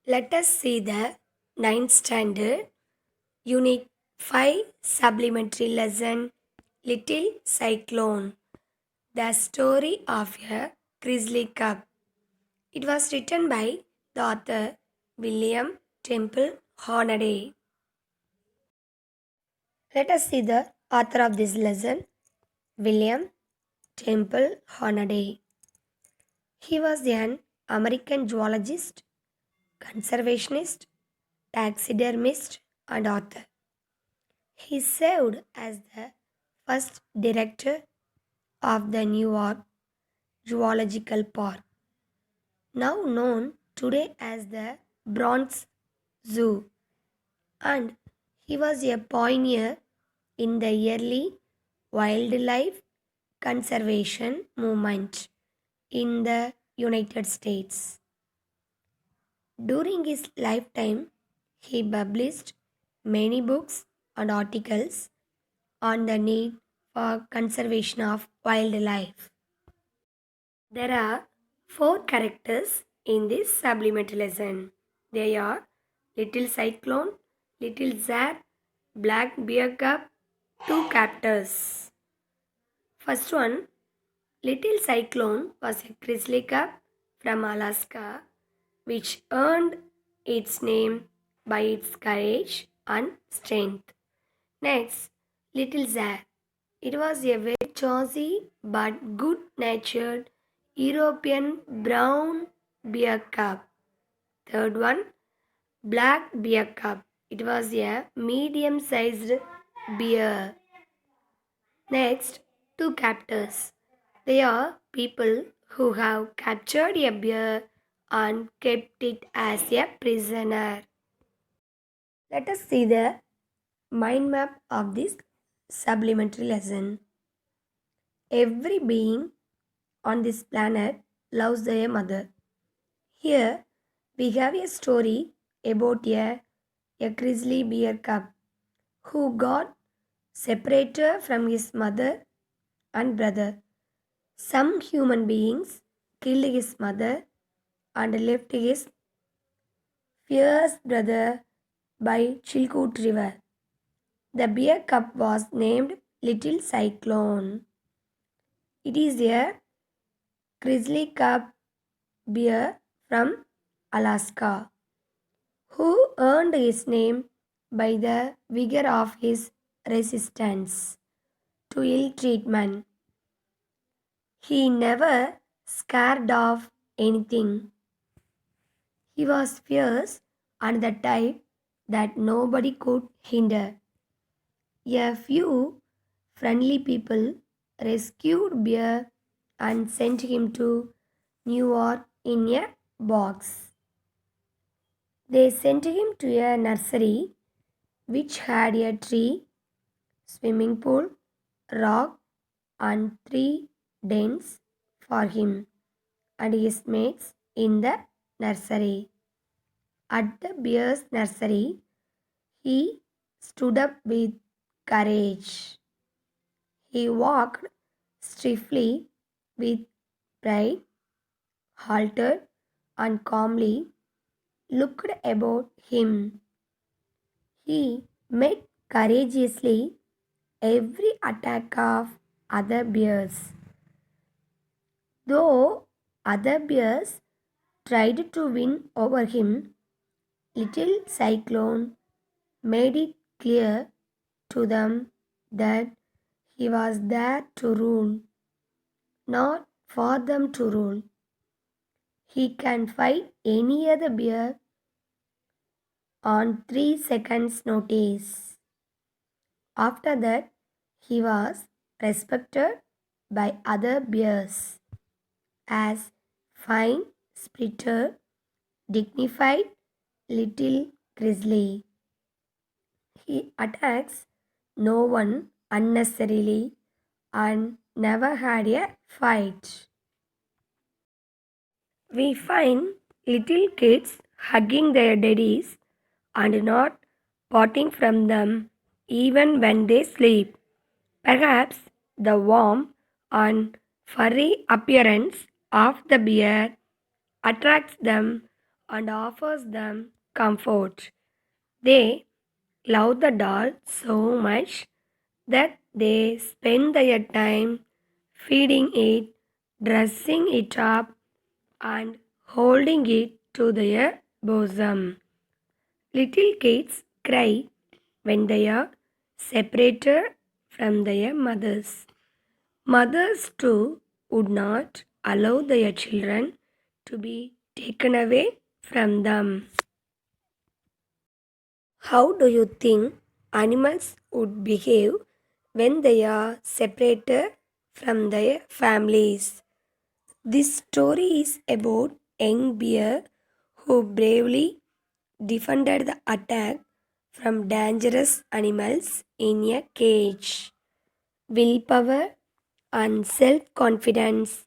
Let us see the ninth standard, Unit 5 supplementary lesson, Little Cyclone, the story of a grizzly cub. It was written by the author William Temple Hornaday. Let us see the author of this lesson, William Temple Hornaday. He was an American zoologist, conservationist, taxidermist, and author. He served as the first director of the New York Zoological Park, now known today as the Bronx Zoo, and he was a pioneer in the early wildlife conservation movement in the United States. During his lifetime, he published many books and articles on the need for conservation of wildlife. There are four characters in this supplementary lesson. They are Little Cyclone, Little Zar, Black Bear Cub, two captors. First one, Little Cyclone was a grizzly cub from Alaska which earned its name by its courage and strength. Next, Little Zar. It was a very choosy but good natured European brown bear cub. Third one, black bear cub. It was a medium sized bear. Next, two captors. They are people who have captured a bear and kept it as a prisoner. Let us see the mind map of this supplementary lesson. Every being on this planet loves their mother. Here we have a story about a grizzly bear cub who got separated from his mother and brother. Some human beings killed his mother and left his fierce brother by Chilkoot River. The bear cub was named Little Cyclone. It is a grizzly cub bear from Alaska, who earned his name by the vigor of his resistance to ill treatment. He never scared off anything. He was fierce and the type that nobody could hinder. A few friendly people rescued Bear and sent him to New York in a box. They sent him to a nursery which had a tree, swimming pool, rock, and three dens for him and his mates in the nursery. At the bear's nursery, he stood up with courage. He walked stiffly with pride, halted, and calmly looked about him. He met courageously every attack of other bears. Though other bears tried to win over him, Little Cyclone made it clear to them that he was there to rule, not for them to rule. He can fight any other bear on 3 seconds' notice. After that, he was respected by other bears as fine, spirited, dignified little grizzly. He attacks no one unnecessarily and never had a fight. We find little kids hugging their daddies and not parting from them even when they sleep. Perhaps the warm and furry appearance of the bear attracts them and offers them comfort. They love the doll so much that they spend their time feeding it, dressing it up, and holding it to their bosom. Little kids cry when they are separated from their mothers. Mothers too would not allow their children to be taken away from them. How do you think animals would behave when they are separated from their families? This story is about young bear who bravely defended the attack from dangerous animals in a cage. Willpower and self-confidence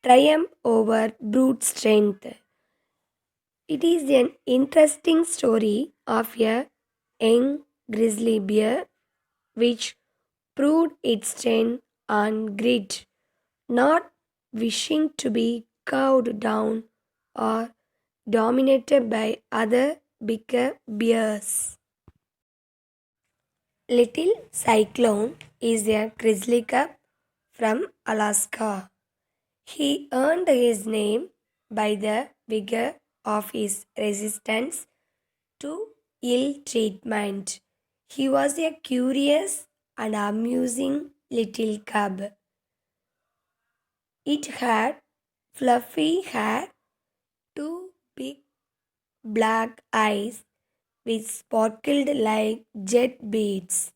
triumph over brute strength. It is an interesting story of a young grizzly bear which proved its strength and grit, not wishing to be cowed down or dominated by other bigger bears. Little Cyclone is a grizzly cub from Alaska. He earned his name by the vigor of his resistance to ill treatment. He was a curious and amusing little cub. It had fluffy hair, two big black eyes which sparkled like jet beads,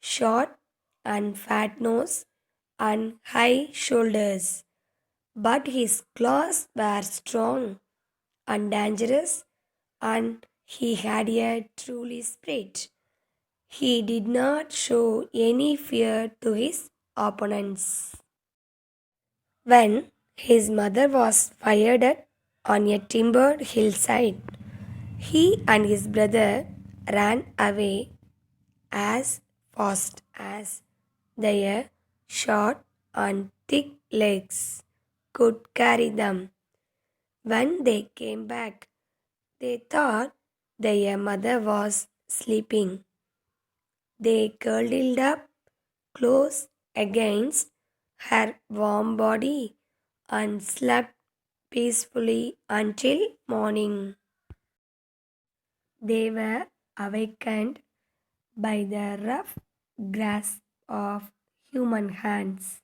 short and fat nose, and high shoulders. But his claws were strong and dangerous, and he had a truly spirit. He did not show any fear to his opponents. When his mother was fired at on a timbered hillside, he and his brother ran away as fast as their short and thick legs could carry them. When they came back, they thought their mother was sleeping. They curled up close against her warm body and slept peacefully until morning. They were awakened by the rough grasp of human hands.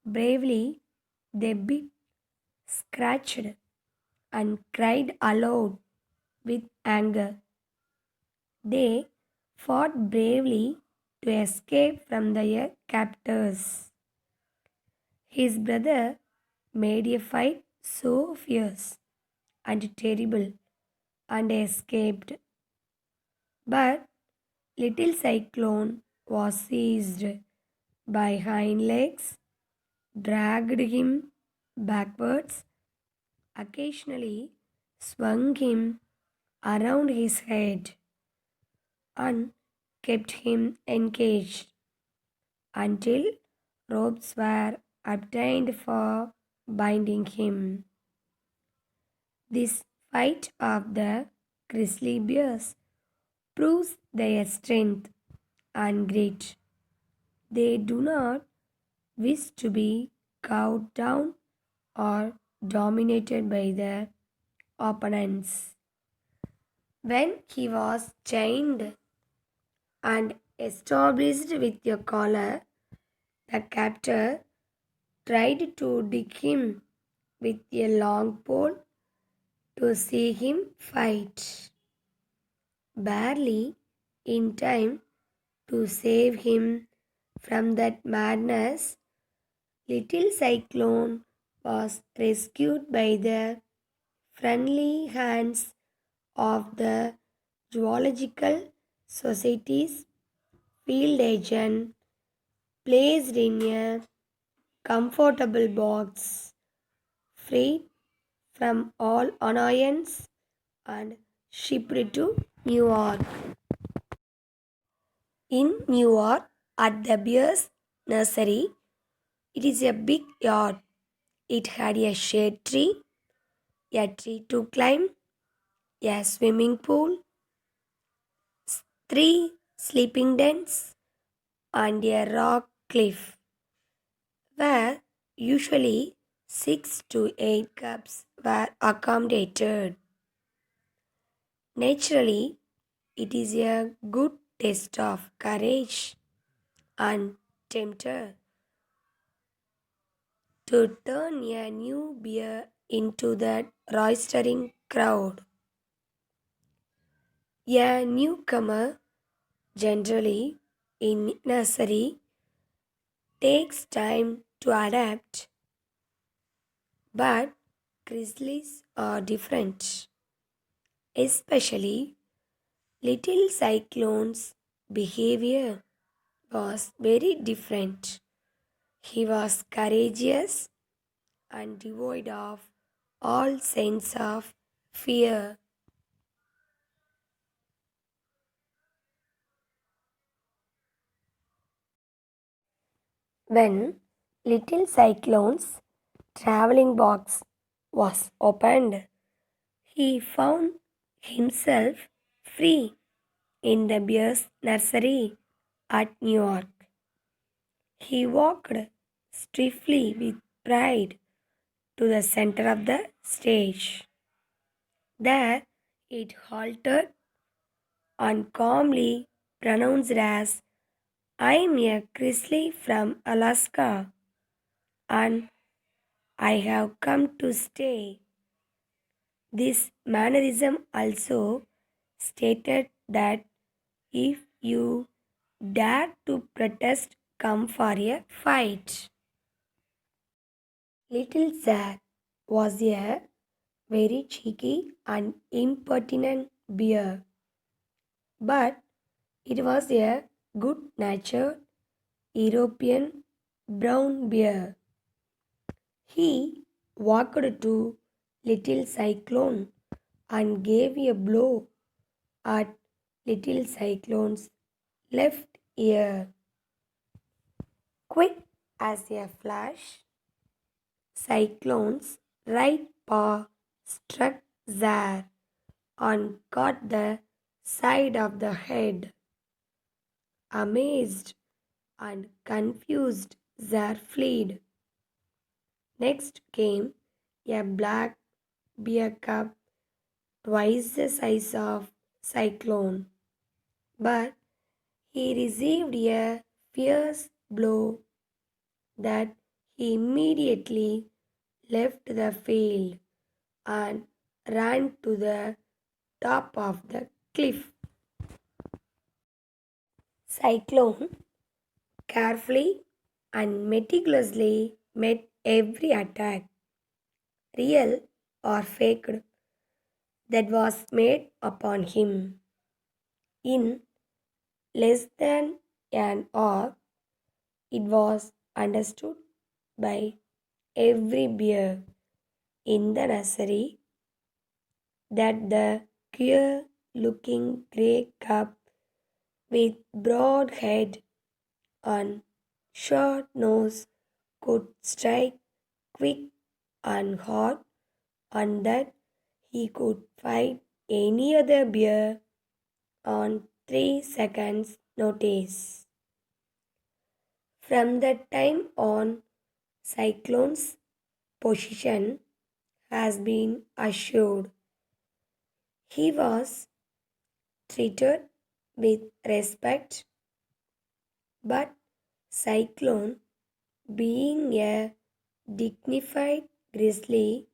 Bravely, they bit, scratched, and cried aloud with anger. They fought bravely to escape from their captors. His brother made a fight so fierce and terrible and escaped. But little Cyclone was seized by hind legs, dragged him backwards, occasionally swung him around his head, and kept him engaged until ropes were obtained for binding him. This fight of the grizzly bears proves their strength and grit. They do not wish to be cowed down or dominated by their opponents. When he was chained and established with a collar, the captor tried to dig him with a long pole to see him fight. Barely in time to save him from that madness, little Cyclone was rescued by the friendly hands of the Zoological Society's field agent, placed in a comfortable box, free from all annoyance, and shipped to New York. In New York, at the Bears Nursery, it is a big yard. It had a shade tree, a tree to climb, a swimming pool, three sleeping dens, and a rock cliff where usually 6 to 8 cubs were accommodated. Naturally, it is a good test of courage and tempter to turn a new beer into that roistering crowd. A newcomer, generally in nursery, takes time to adapt, but grizzlies are different, especially little cyclone's behavior was very different. He was courageous and devoid of all sense of fear. When little cyclone's traveling box was opened, he found himself free in the bear's nursery at New York. He walked stiffly with pride to the center of the stage. There it halted and calmly pronounced as, "I'm a grizzly from Alaska and I have come to stay." This mannerism also stated that if you dare to protest, come for a fight. Little Zar was a very cheeky and impertinent bear, but it was a good natured European brown bear. He walked to Little Cyclone and gave a blow at Little Cyclone's left ear. Quick as a flash, Cyclone's right paw struck Zar and caught the side of the head. Amazed and confused, Zar fled. Next came a black bear cub twice the size of Cyclone, but he received a fierce blow that he immediately left the field and ran to the top of the cliff. Cyclone carefully and meticulously met every attack, real or faked, that was made upon him. In less than an hour, it was understood by every bear in the nursery that the queer looking grey cub with broad head and short nose could strike quick and hard, and that he could fight any other bear on 3 seconds' notice. From that time on, Cyclone's position has been assured. He was treated with respect, but Cyclone, being a dignified grizzly,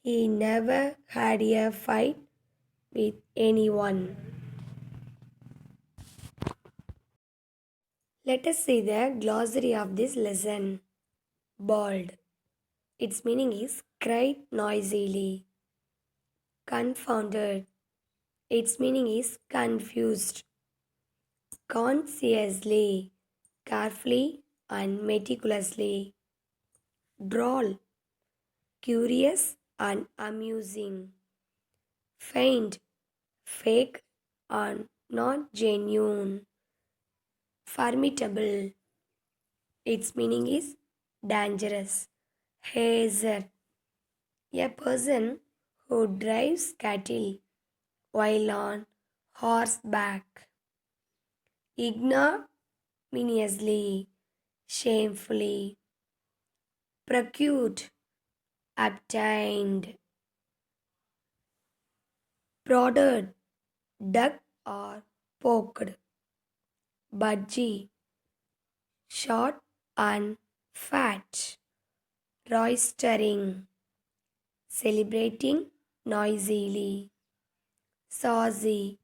he never had a fight with anyone. Let us see the glossary of this lesson. Bald. Its meaning is cried noisily. Confounded. Its meaning is confused. Consciously, carefully, and meticulously. Droll. Curious and amusing. Feigned. Fake and not genuine. Formidable. Its meaning is dangerous. Hazard. A person who drives cattle while on horseback. Ignominiously, shamefully, procured, obtained, prodded, dug or poked, budgie, short and fat, roistering, celebrating noisily, saucy.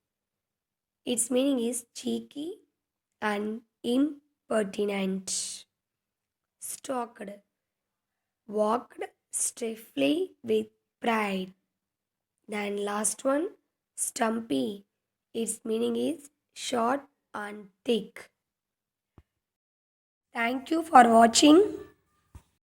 Its meaning is cheeky and impertinent. Stalked, walked stiffly with pride. Then last one, stumpy. Its meaning is short and thick. Thank you for watching.